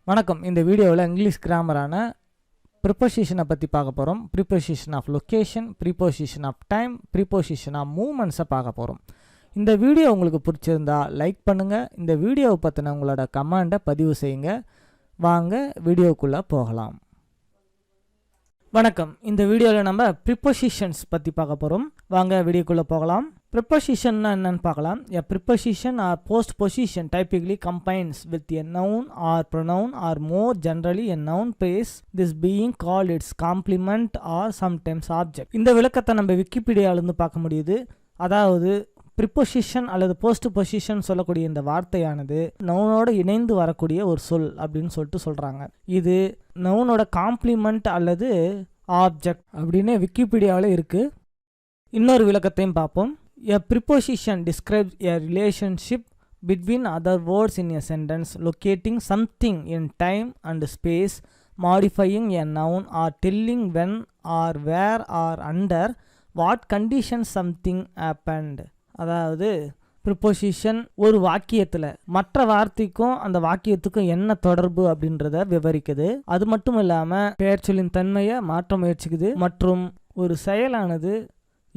வணக்கம். இந்த வீடியோவில் இங்கிலீஷ் கிராமரான ப்ரிப்போசிஷனை பற்றி பார்க்க போகிறோம். Preposition of location, preposition of time, preposition of மூமெண்ட்ஸை பார்க்க போகிறோம். இந்த வீடியோ உங்களுக்கு பிடிச்சிருந்தா லைக் பண்ணுங்கள். இந்த வீடியோவை பற்றின உங்களோட கமெண்ட்டை பதிவு செய்யுங்க. வாங்க வீடியோக்குள்ளே போகலாம். வணக்கம். இந்த வீடியோவில் நம்ம ப்ரிப்போசிஷன்ஸ் பற்றி பார்க்க போகிறோம். வாங்க வீடியோக்குள்ளே போகலாம். ப்ரிப்போசிஷன்னா என்னன்னு பார்க்கலாம். A preposition or postposition typically combines with a noun or pronoun or more generally a noun phrase, this being called its complement or sometimes object. இந்த விளக்கத்தை நம்ம விக்கிபீடியாவிலிருந்து பார்க்க முடியுது. அதாவது ப்ரிப்போசிஷன் அல்லது போஸ்ட் பொசிஷன் சொல்லக்கூடிய இந்த வார்த்தையானது நவுனோட இணைந்து வரக்கூடிய ஒரு சொல் அப்படின்னு சொல்கிறாங்க. இது நவுனோட காம்ப்ளிமெண்ட் அல்லது ஆப்ஜெக்ட் அப்படின்னு விக்கிபீடியாவில் இருக்குது. இன்னொரு விளக்கத்தையும் பார்ப்போம். A preposition describes a relationship between other words in a sentence, locating something in time and space, modifying a noun or telling when or where or under what conditions something happened. அதாவது preposition ஒரு வாக்கியத்தில் மற்ற வார்த்தைக்கும் அந்த வாக்கியத்துக்கும் என்ன தொடர்பு அப்படின்றத விவரிக்குது. அது மட்டும் இல்லாமல் பெயர்ச்சொல்லின் தன்மையை மாற்ற முயற்சிக்குது மற்றும் ஒரு செயலானது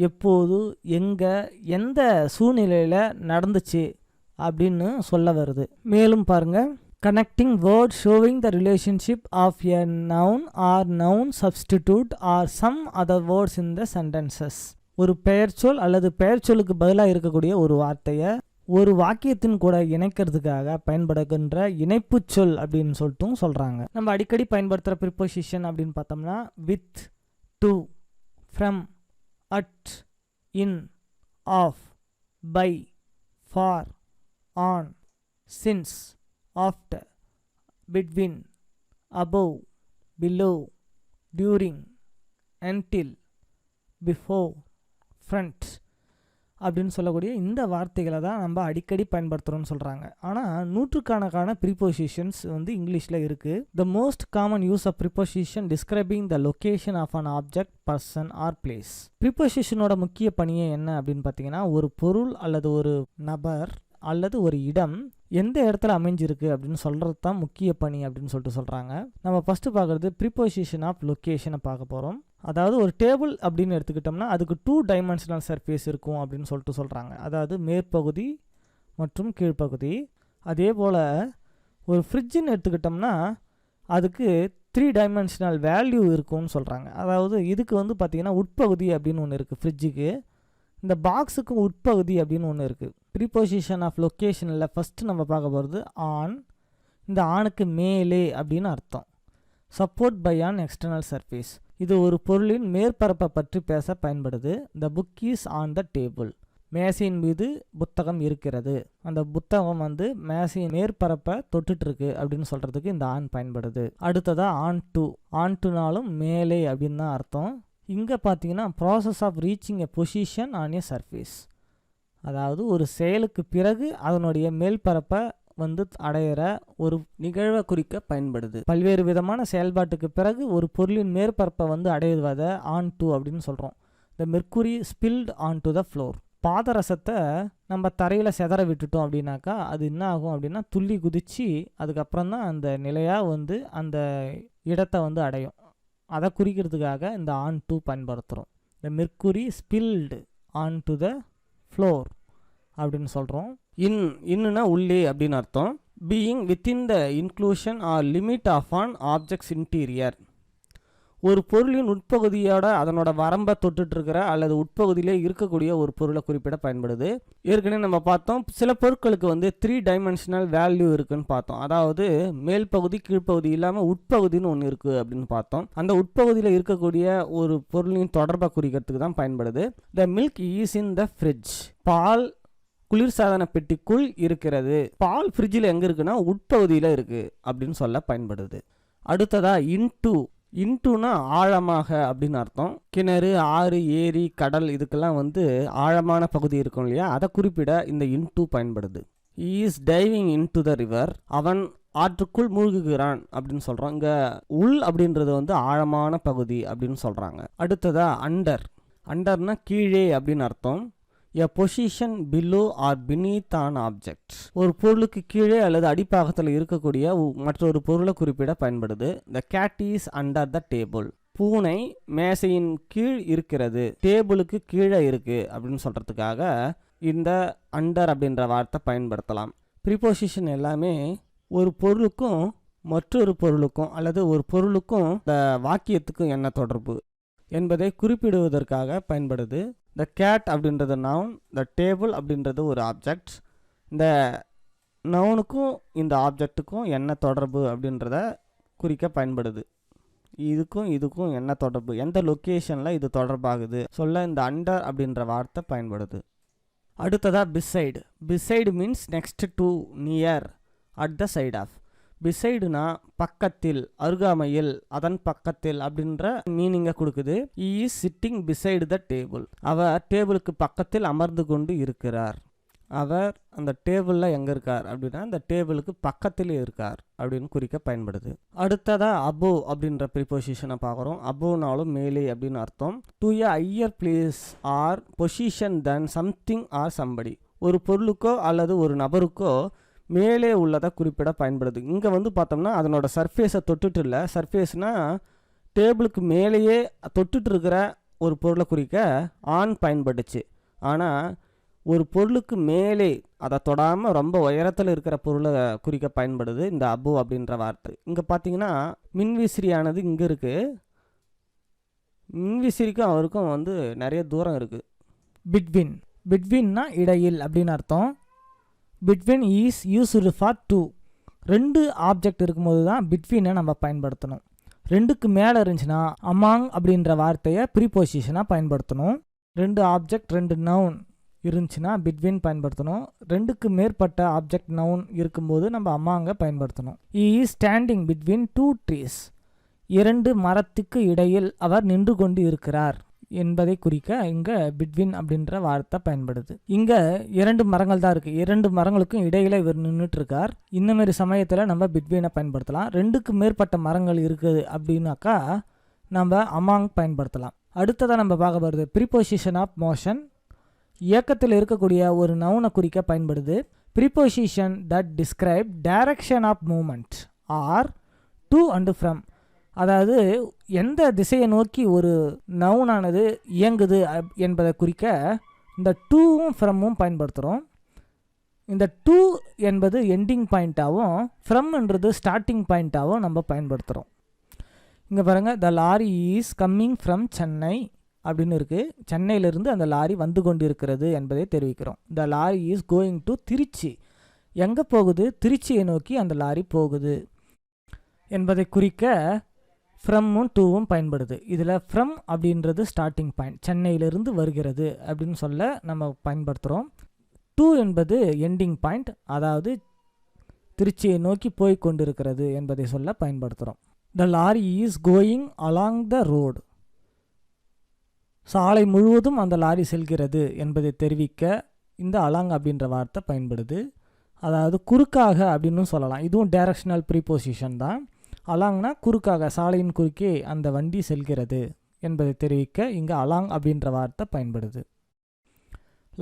எப்போது எங்கே எந்த சூழ்நிலையில் நடந்துச்சு அப்படின்னு சொல்ல வருது. மேலும் பாருங்கள், connecting word showing the relationship of a noun or noun substitute or some other words in the sentences. ஒரு பெயர்ச்சொல் அல்லது பெயர்ச்சொல்லுக்கு பதிலாக இருக்கக்கூடிய ஒரு வார்த்தையை ஒரு வாக்கியத்தின் கூட இணைக்கிறதுக்காக பயன்படுகின்ற இணைப்பு சொல் அப்படின்னு சொல்லிட்டும் சொல்கிறாங்க. நம்ம அடிக்கடி பயன்படுத்துகிற ப்ரிப்போசிஷன் அப்படின்னு பார்த்தோம்னா with, to, from, at, in, of, by, for, on, since, after, between, above, below, during, until, before, front அப்படின்னு சொல்லக்கூடிய இந்த வார்த்தைகளை தான் நம்ம அடிக்கடி பயன்படுத்துகிறோம்னு சொல்கிறாங்க. ஆனால் நூற்றுக்கணக்கான ப்ரிப்போசிஷன்ஸ் இங்கிலீஷில் இருக்குது. The most common use of preposition describing the location of an object, person or place. ப்ரிப்போசிஷனோட முக்கிய பணியே என்ன அப்படின்னு பார்த்தீங்கன்னா, ஒரு பொருள் அல்லது ஒரு நபர் அல்லது ஒரு இடம் எந்த இடத்துல அமைஞ்சிருக்கு அப்படின்னு சொல்கிறது தான் முக்கிய பணி அப்படின்னு சொல்கிறாங்க. நம்ம ஃபஸ்ட்டு பார்க்குறது ப்ரிப்போசிஷன் ஆஃப் லொக்கேஷனை பார்க்க போகிறோம். அதாவது ஒரு டேபிள் அப்படின்னு எடுத்துக்கிட்டோம்னா அதுக்கு 2 டைமென்ஷனல் சர்ஃபேஸ் இருக்கும் அப்படின்னு சொல்கிறாங்க. அதாவது மேற்பகுதி மற்றும் கீழ்ப்பகுதி. அதே போல் ஒரு ஃப்ரிட்ஜுன்னு எடுத்துக்கிட்டோம்னா அதுக்கு 3 டைமென்ஷனல் வேல்யூ இருக்கும்னு சொல்கிறாங்க. அதாவது இதுக்கு பார்த்திங்கன்னா உட்பகுதி அப்படின்னு ஒன்று இருக்குது ஃப்ரிட்ஜுக்கு. இந்த பாக்ஸுக்கும் உட்பகுதி அப்படின்னு ஒன்று இருக்குது. ப்ரிப்போசிஷன் ஆஃப் லொக்கேஷனில் ஃபஸ்ட்டு நம்ம பார்க்க போகிறது ஆன். இந்த ஆணுக்கு மேலே அப்படின்னு அர்த்தம். Support by an external surface. இது ஒரு பொருளின் மேற்பரப்பை பற்றி பேச பயன்படுது. The book is on the table. மேசையின் மீது புத்தகம் இருக்கிறது. அந்த புத்தகம் மேசையின் மேற்பரப்பை தொட்டுட்ருக்கு அப்படின்னு சொல்கிறதுக்கு இந்த ஆன் பயன்படுது. அடுத்ததாக ஆன் டு. ஆன் டுனாலும் மேலே அப்படின்னு தான் அர்த்தம். இங்கே பார்த்தீங்கன்னா process of reaching a position on a surface. அதாவது ஒரு செயலுக்கு பிறகு அதனுடைய மேல்பரப்பை அடையிற ஒரு நிகழ்வை குறிக்க பயன்படுது. பல்வேறு விதமான செயல்பாட்டுக்கு பிறகு ஒரு பொருளின் மேற்பரப்பை அடைவதை ஆன் டு அப்படின்னு சொல்கிறோம். The mercury spilled onto the floor. பாதரசத்தை நம்ம தரையில் செதற விட்டுட்டோம் அப்படின்னாக்கா அது என்ன ஆகும் அப்படின்னா துள்ளி குதிச்சு அதுக்கப்புறம் தான் அந்த நிலையாக அந்த இடத்தை அடையும். அதை குறிக்கிறதுக்காக இந்த ஆன் டு பயன்படுத்துகிறோம். The mercury spilled onto the floor அப்படின்னு சொல்கிறோம். இன்னுனா உள்ளே அப்படின்னு அர்த்தம். Being within the inclusion or limit of an object's interior. ஒரு பொருளின் உட்பகுதியோட அதனோட வரம்பை தொட்டுட்ருக்கிற அல்லது உட்பகுதியிலே இருக்கக்கூடிய ஒரு பொருளை குறிப்பிட பயன்படுது. ஏற்கனவே நம்ம பார்த்தோம் சில பொருட்களுக்கு 3 டைமென்ஷனல் வேல்யூ இருக்குன்னு பார்த்தோம். அதாவது மேல் பகுதி கீழ்ப்பகுதி இல்லாமல் உட்பகுதின்னு ஒன்று இருக்குது அப்படின்னு பார்த்தோம். அந்த உட்பகுதியில் இருக்கக்கூடிய ஒரு பொருளின் தொடர்பை குறிக்கிறதுக்கு தான் பயன்படுது. The milk is in the fridge. பால் குளிர்சாதன பெட்டிக்குள் இருக்கிறது. பால் ஃப்ரிட்ஜில் எங்கே இருக்குன்னா உட்பகுதியில் இருக்குது அப்படின்னு சொல்ல பயன்படுது. அடுத்ததா இன்டு. இன்டுனா ஆழமாக அப்படின்னு அர்த்தம். கிணறு, ஆறு, ஏரி, கடல் இதுக்கெல்லாம் ஆழமான பகுதி இருக்கும் இல்லையா, அதை குறிப்பிட இந்த இன்டு பயன்படுது. Is diving into the river. அவன் ஆற்றுக்குள் மூழ்குகிறான் அப்படின்னு சொல்கிறோம். இங்கே உள் அப்படின்றது ஆழமான பகுதி அப்படின்னு சொல்கிறாங்க. அடுத்ததா அண்டர். அண்டர்னா கீழே அப்படின்னு அர்த்தம். a position below or beneath an object. ஒரு பொருளுக்கு கீழே அல்லது அடிப்பாகத்தில் இருக்கக்கூடிய மற்றொரு பொருளை குறிப்பிட பயன்படுது. The cat is under the table. பூனை மேசையின் கீழ் இருக்கிறது, டேபிளுக்கு கீழே இருக்கு அப்படின்னு சொல்றதுக்காக இந்த அண்டர் அப்படின்ற வார்த்தை பயன்படுத்தலாம். ப்ரீபோசிஷன் எல்லாமே ஒரு பொருளுக்கும் மற்றொரு பொருளுக்கும் அல்லது ஒரு பொருளுக்கும் இந்த வாக்கியத்துக்கும் என்ன தொடர்பு என்பதை குறிப்பிடுவதற்காக பயன்படுது. த கேட் அப்படின்றது நவுன், த டேபிள் அப்படின்றது ஒரு ஆப்ஜெக்ட். இந்த நவுனுக்கும் இந்த ஆப்ஜெக்ட்டுக்கும் என்ன தொடர்பு அப்படின்றத குறிக்க பயன்படுது. இதுக்கும் என்ன தொடர்பு, எந்த லொக்கேஷனில் இது தொடர்பாகுது சொல்ல இந்த அண்டர் அப்படின்ற வார்த்தை பயன்படுது. அடுத்ததாக beside. Beside means next to, near, at the side of. பிசைடுனா பக்கத்தில், அருகாமையில், அதன் பக்கத்தில் அப்படின்ற மீனிங்கை கொடுக்குது. He is sitting beside the table. அவர் டேபிளுக்கு பக்கத்தில் அமர்ந்து கொண்டு இருக்கிறார். அவர் அந்த டேபிளில் எங்கே இருக்கார் அப்படின்னா அந்த டேபிளுக்கு பக்கத்தில் இருக்கார் அப்படின்னு குறிக்க பயன்படுது. அடுத்ததாக above அப்படின்ற ப்ரிபோசிஷனை பார்க்குறோம். above-னாலும் மேலே அப்படின்னு அர்த்தம். to a higher place or position than something or somebody. ஒரு பொருளுக்கோ அல்லது ஒரு நபருக்கோ மேலே உள்ளதை குறிப்பிட பயன்படுது. இங்கே பார்த்தோம்னா அதனோட சர்ஃபேஸை தொட்டுட்டு இல்லை, சர்ஃபேஸ்னால் டேபிளுக்கு மேலேயே தொட்டுட்டு இருக்கிற ஒரு பொருளை குறிக்க ஆன் பயன்பட்டுச்சு. ஆனால் ஒரு பொருளுக்கு மேலே அதை தொடாமல் ரொம்ப உயரத்தில் இருக்கிற பொருளை குறிக்க பயன்படுது இந்த அபோவ் அப்படின்ற வார்த்தை. இங்கே பார்த்தீங்கன்னா மின்விசிறியானது இங்கே இருக்குது, மின்விசிறிக்கும் அவருக்கும் நிறைய தூரம் இருக்குது. பிட்வீன். பிட்வீன்னா இடையில் அப்படின்னு அர்த்தம். Between is used for two. ரெண்டு ஆப்ஜெக்ட் இருக்கும்போது தான் பிட்வீனை நம்ம பயன்படுத்தணும். ரெண்டுக்கு மேலே இருந்துச்சுன்னா அமாங் அப்படின்ற வார்த்தையை ப்ரீபோசிஷனாக பயன்படுத்தணும். ரெண்டு ஆப்ஜெக்ட், ரெண்டு நவுன் இருந்துச்சுன்னா பிட்வீன் பயன்படுத்தணும். ரெண்டுக்கு மேற்பட்ட ஆப்ஜெக்ட் நவுன் இருக்கும்போது நம்ம அமாங்க பயன்படுத்தணும். He is standing between two trees. இரண்டு மரத்துக்கு இடையில் அவர் நின்று கொண்டு இருக்கிறார் என்பதை குறிக்க இங்கே பிட்வீன் அப்படின்ற வார்த்தை பயன்படுது. இங்கே இரண்டு மரங்கள் தான் இருக்குது, இரண்டு மரங்களுக்கும் இடையில இவர் நின்றுட்டு இருக்கார். இந்த மாதிரி சமயத்தில் நம்ம பிட்வீனை பயன்படுத்தலாம். ரெண்டுக்கு மேற்பட்ட மரங்கள் இருக்குது அப்படின்னாக்கா நம்ம அமாங் பயன்படுத்தலாம். அடுத்ததாக நம்ம பார்க்க போகிறது ப்ரீபோசிஷன் ஆஃப் மோஷன். இயக்கத்தில் இருக்கக்கூடிய ஒரு நவுனை குறிக்க பயன்படுது. Preposition that describe direction of movement or to and from. அதாவது எந்த திசையை நோக்கி ஒரு நவுனானது இயங்குது என்பதை குறிக்க இந்த டூவும் ஃப்ரம்மும் பயன்படுத்துகிறோம். இந்த டூ என்பது எண்டிங் பாயிண்ட்டாகவும் ஃப்ரம்ன்றது ஸ்டார்டிங் பாயிண்ட்டாகவும் நம்ம பயன்படுத்துகிறோம். இங்கே பாருங்கள், த lorry is coming from Chennai அப்படின்னு இருக்குது. சென்னையிலிருந்து அந்த லாரி வந்து கொண்டு இருக்கிறது என்பதை தெரிவிக்கிறோம். The lorry is going to Trichy. எங்கே போகுது? திருச்சியை நோக்கி அந்த லாரி போகுது என்பதை குறிக்க ஃப்ரம்மும் டூவும் பயன்படுது. இதில் ஃப்ரம் அப்படின்றது ஸ்டார்டிங் பாயிண்ட், சென்னையிலிருந்து வருகிறது அப்படின்னு சொல்ல நம்ம பயன்படுத்துகிறோம். டூ என்பது எண்டிங் பாயிண்ட், அதாவது திருச்சியை நோக்கி போய் கொண்டிருக்கிறது என்பதை சொல்ல பயன்படுத்துகிறோம். த lorry is going along the road. சாலை முழுவதும் அந்த லாரி செல்கிறது என்பதை தெரிவிக்க இந்த அலாங் அப்படின்ற வார்த்தை பயன்படுது. அதாவது குறுக்காக அப்படின்னு சொல்லலாம். இதுவும் டைரக்ஷனல் ப்ரீபோசிஷன் தான். அலாங்னா குறுக்காக, சாலையின் குறுக்கே அந்த வண்டி செல்கிறது என்பதை தெரிவிக்க இங்கே அலாங் அப்படின்ற வார்த்தை பயன்படுது.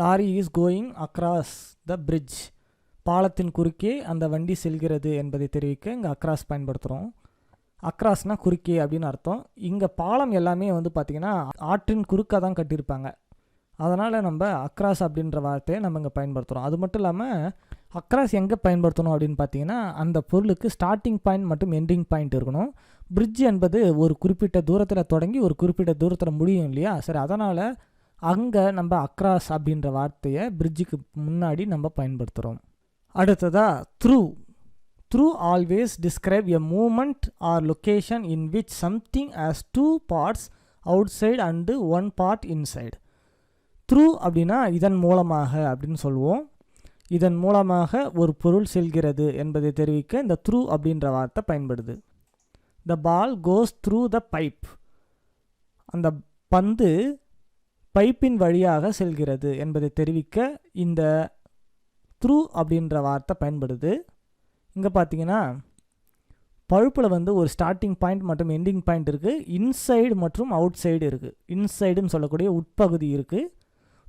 Lorry is going across the bridge. பாலத்தின் குறுக்கே அந்த வண்டி செல்கிறது என்பதை தெரிவிக்க இங்கே அக்ராஸ் பயன்படுத்துகிறோம். அக்ராஸ்னா குறுக்கே அப்படின்னு அர்த்தம். இங்கே பாலம் எல்லாமே பார்த்திங்கன்னா ஆற்றின் குறுக்காக தான் கட்டியிருப்பாங்க. அதனால் நம்ம அக்ராஸ் அப்படின்ற வார்த்தையை நம்ம இங்கே பயன்படுத்துகிறோம். அது மட்டும் இல்லாமல் அக்ராஸ் எங்கே பயன்படுத்தணும் அப்படின்னு பார்த்தீங்கன்னா அந்த பொருளுக்கு ஸ்டார்டிங் பாயிண்ட் மற்றும் எண்டிங் பாயிண்ட் இருக்கணும். பிரிட்ஜ் என்பது ஒரு குறிப்பிட்ட தூரத்தில் தொடங்கி ஒரு குறிப்பிட்ட தூரத்தில் முடியும் இல்லையா? சரி, அதனால் அங்கே நம்ம அக்ராஸ் அப்படின்ற வார்த்தையை பிரிட்ஜுக்கு முன்னாடி நம்ம பயன்படுத்துகிறோம். அடுத்ததாக through. Through always describe a movement or location in which something has two parts outside and one part inside. Through அப்படின்னா இதன் மூலமாக அப்படின்னு சொல்லுவோம். இதன் மூலமாக ஒரு பொருள் செல்கிறது என்பதை தெரிவிக்க இந்த through அப்படின்ற வார்த்தை பயன்படுது. The ball goes through the pipe. அந்த பந்து பைப்பின் வழியாக செல்கிறது என்பதை தெரிவிக்க இந்த through அப்படின்ற வார்த்தை பயன்படுது. இங்கே பார்த்தீங்கன்னா பழுப்பில் ஒரு ஸ்டார்டிங் பாயிண்ட் மற்றும் எண்டிங் பாயிண்ட் இருக்குது. இன்சைடு மற்றும் அவுட் சைடு இருக்குது. இன்சைடுன்னு சொல்லக்கூடிய உட்பகுதி இருக்குது.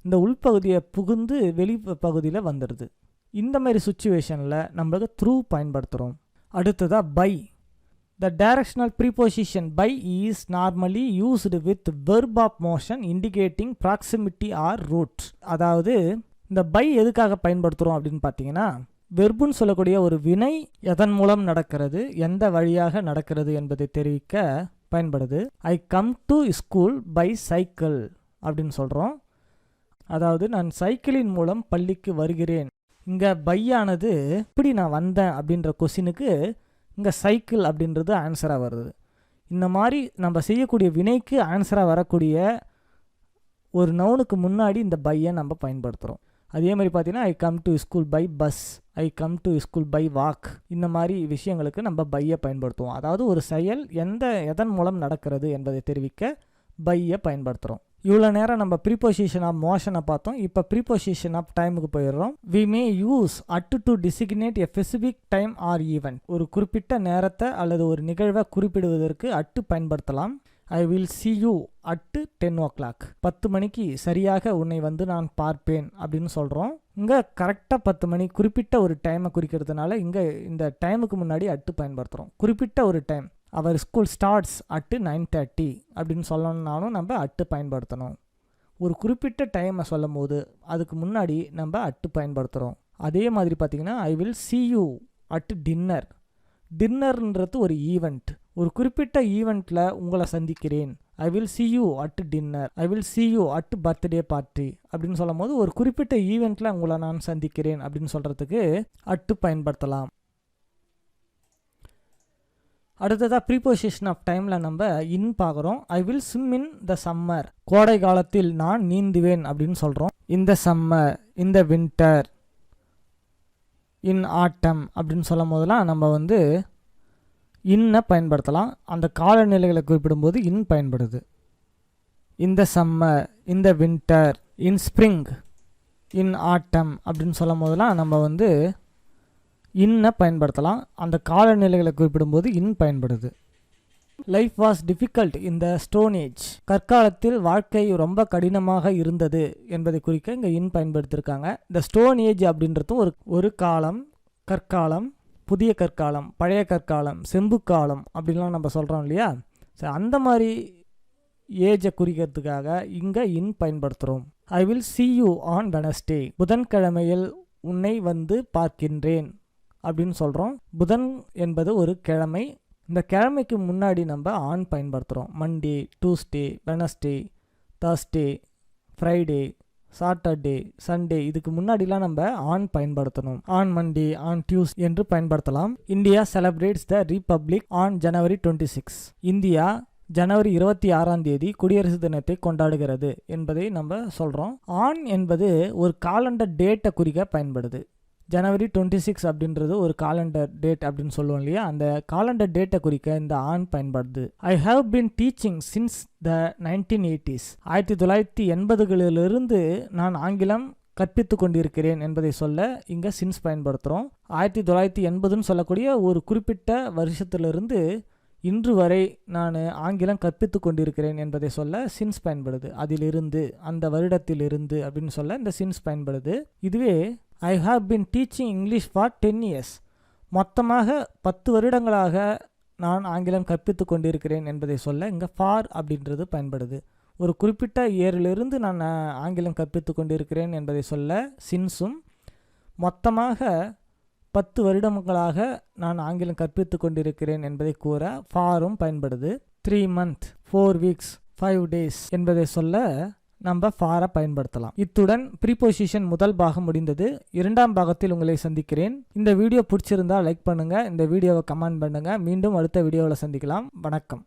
இந்த உள்பகுதியை புகுந்து வெளி பகுதியில் வந்துடுது. இந்த மாதிரி சுச்சுவேஷனில் நம்மளுக்கு த்ரூ பயன்படுத்துகிறோம். அடுத்ததாக by. The directional preposition by is normally used with verb of motion indicating proximity or route. அதாவது இந்த பை எதுக்காக பயன்படுத்துகிறோம் அப்படின்னு பார்த்தீங்கன்னா, வெர்புன்னு சொல்லக்கூடிய ஒரு வினை எதன் மூலம் நடக்கிறது, எந்த வழியாக நடக்கிறது என்பதை தெரிவிக்க பயன்படுது. I come to school by cycle அப்படின்னு சொல்கிறோம். அதாவது நான் சைக்கிளின் மூலம் பள்ளிக்கு வருகிறேன். இங்கே பையானது எப்படி நான் வந்தேன் அப்படின்ற கொஸ்டினுக்கு இங்கே சைக்கிள் அப்படின்றது ஆன்சராக வருது. இந்த மாதிரி நம்ம செய்யக்கூடிய வினைக்கு ஆன்சராக வரக்கூடிய ஒரு நவுனுக்கு முன்னாடி இந்த பையை நம்ம பயன்படுத்துகிறோம். அதே மாதிரி பார்த்தீங்கன்னா I come to school by bus, I come to school by walk, இந்த மாதிரி விஷயங்களுக்கு நம்ம பையை பயன்படுத்துவோம். அதாவது ஒரு செயல் எதன் மூலம் நடக்கிறது என்பதை தெரிவிக்க பையை பயன்படுத்துகிறோம். இவ்வளோ நேரம் நம்ம ப்ரீபொசிஷன் ஆஃப் மோஷனை பார்த்தோம். இப்போ ப்ரீபொசிஷன் ஆஃப் டைமுக்கு போயிடுறோம். We may use at to designate a specific time or event. ஒரு குறிப்பிட்ட நேரத்தை அல்லது ஒரு நிகழ்வை குறிப்பிடுவதற்கு அட்டு பயன்படுத்தலாம். I will see you at 10 o'clock. 10 மணிக்கு சரியாக உன்னை வந்து நான் பார்ப்பேன் அப்படின்னு சொல்கிறோம். இங்கே கரெக்டாக 10 மணி குறிப்பிட்ட ஒரு டைமை குறிக்கிறதுனால இங்கே இந்த டைமுக்கு முன்னாடி அட்டு பயன்படுத்துகிறோம். குறிப்பிட்ட ஒரு time, our school starts at 9:30 அப்படின்னு சொல்லணும்னாலும் நம்ம அட்டு பயன்படுத்தணும். ஒரு குறிப்பிட்ட டைமை சொல்லும் போது அதுக்கு முன்னாடி நம்ம அட்டு பயன்படுத்துகிறோம். அதே மாதிரி பார்த்திங்கன்னா ஐ will see you at dinner. டின்னர்ன்றது ஒரு ஈவெண்ட். ஒரு குறிப்பிட்ட ஈவெண்ட்டில் உங்களை சந்திக்கிறேன். ஐ will see you at dinner. I will see you at birthday party அப்படின்னு சொல்லும் போது ஒரு குறிப்பிட்ட ஈவெண்ட்டில் உங்களை நான் சந்திக்கிறேன் அப்படின்னு சொல்கிறதுக்கு அட்டு பயன்படுத்தலாம். அடுத்ததாக ப்ரீபொசிஷன் ஆஃப் டைமில் நம்ம இன் பார்க்குறோம். I will swim in the summer. கோடை காலத்தில் நான் நீந்துவேன் அப்படின்னு சொல்கிறோம். இந்த சம்மர், இந்த வின்டர், இன் ஆட்டம் அப்படின்னு சொல்லும் போதெல்லாம் நம்ம வந்து இன்னை பயன்படுத்தலாம். அந்த காலநிலைகளை குறிப்பிடும்போது இன் பயன்படுது. இந்த சம்மர், இந்த வின்டர், இன் ஸ்ப்ரிங், இன் ஆட்டம் அப்படின்னு சொல்லும் போதெல்லாம் நம்ம வந்து இன்னை பயன்படுத்தலாம். அந்த காலநிலைகளை குறிப்பிடும்போது இன் பயன்படுது. Life was difficult in the stone age. கற்காலத்தில் வாழ்க்கை ரொம்ப கடினமாக இருந்தது என்பதை குறிக்க இங்கே இன் பயன்படுத்தியிருக்காங்க. இந்த ஸ்டோன் ஏஜ் அப்படின்றதும் ஒரு காலம், கற்காலம், புதிய கற்காலம், பழைய கற்காலம், செம்பு காலம் அப்படின்லாம் நம்ம சொல்கிறோம் இல்லையா. ஸோ அந்த மாதிரி ஏஜை குறிக்கிறதுக்காக இங்கே இன் பயன்படுத்துகிறோம். ஐ will see you on Wednesday. புதன்கிழமையில் உன்னை வந்து பார்க்கின்றேன் அப்படின்னு சொல்கிறோம். புதன் என்பது ஒரு கிழமை. இந்த கிழமைக்கு முன்னாடி நம்ம ஆன் பயன்படுத்துகிறோம். Monday, Tuesday, Wednesday, Thursday, Friday, Saturday, Sunday, இதுக்கு முன்னாடிலாம் நம்ம ஆன் பயன்படுத்தணும். ஆன் மண்டே, ஆன் டியூஸ்டே என்று பயன்படுத்தலாம். India celebrates the republic on January 26. India ஜனவரி 26 குடியரசு தினத்தை கொண்டாடுகிறது என்பதை நம்ம சொல்கிறோம். ஆன் என்பது ஒரு காலண்டர் டேட்டை குறிக்க பயன்படுது. January 26 அப்படின்றது ஒரு காலண்டர் டேட் அப்படின்னு சொல்லுவோம் இல்லையா. அந்த காலண்டர் டேட்டை குறிக்க இந்த ஆன் பயன்படுது. I have been teaching since the 1980s. 1980களிலிருந்து நான் ஆங்கிலம் கற்பித்து கொண்டிருக்கிறேன் என்பதை சொல்ல இங்கே சின்ஸ் பயன்படுத்துகிறோம். 1980ன்னு சொல்லக்கூடிய ஒரு குறிப்பிட்ட வருஷத்திலிருந்து இன்று வரை நான் ஆங்கிலம் கற்பித்து கொண்டிருக்கிறேன் என்பதை சொல்ல சின்ஸ் பயன்படுது. அதிலிருந்து, அந்த வருடத்திலிருந்து அப்படின்னு சொல்ல இந்த சின்ஸ் பயன்படுது. இதுவே I have been teaching English for 10 years. மொத்தமாக 10 வருடங்களாக நான் ஆங்கிலம் கற்பித்து கொண்டிருக்கிறேன் என்பதை சொல்ல இங்கே ஃபார் அப்படின்றது பயன்படுது. ஒரு குறிப்பிட்ட இயரிலிருந்து நான் ஆங்கிலம் கற்பித்து கொண்டிருக்கிறேன் என்பதை சொல்ல சின்ஸும், மொத்தமாக 10 வருடங்களாக நான் ஆங்கிலம் கற்பித்து கொண்டிருக்கிறேன் என்பதை கூற ஃபாரும் பயன்படுது. 3 months, 4 weeks, 5 days என்பதை சொல்ல நம்ம ஃபாரை பயன்படுத்தலாம். இத்துடன் ப்ரீபொசிஷன் முதல் பாகம் முடிந்தது. இரண்டாம் பாகத்தில் உங்களை சந்திக்கிறேன். இந்த வீடியோ பிடிச்சிருந்தா லைக் பண்ணுங்க, இந்த வீடியோவை கமெண்ட் பண்ணுங்க. மீண்டும் அடுத்த வீடியோவில் சந்திக்கலாம். வணக்கம்.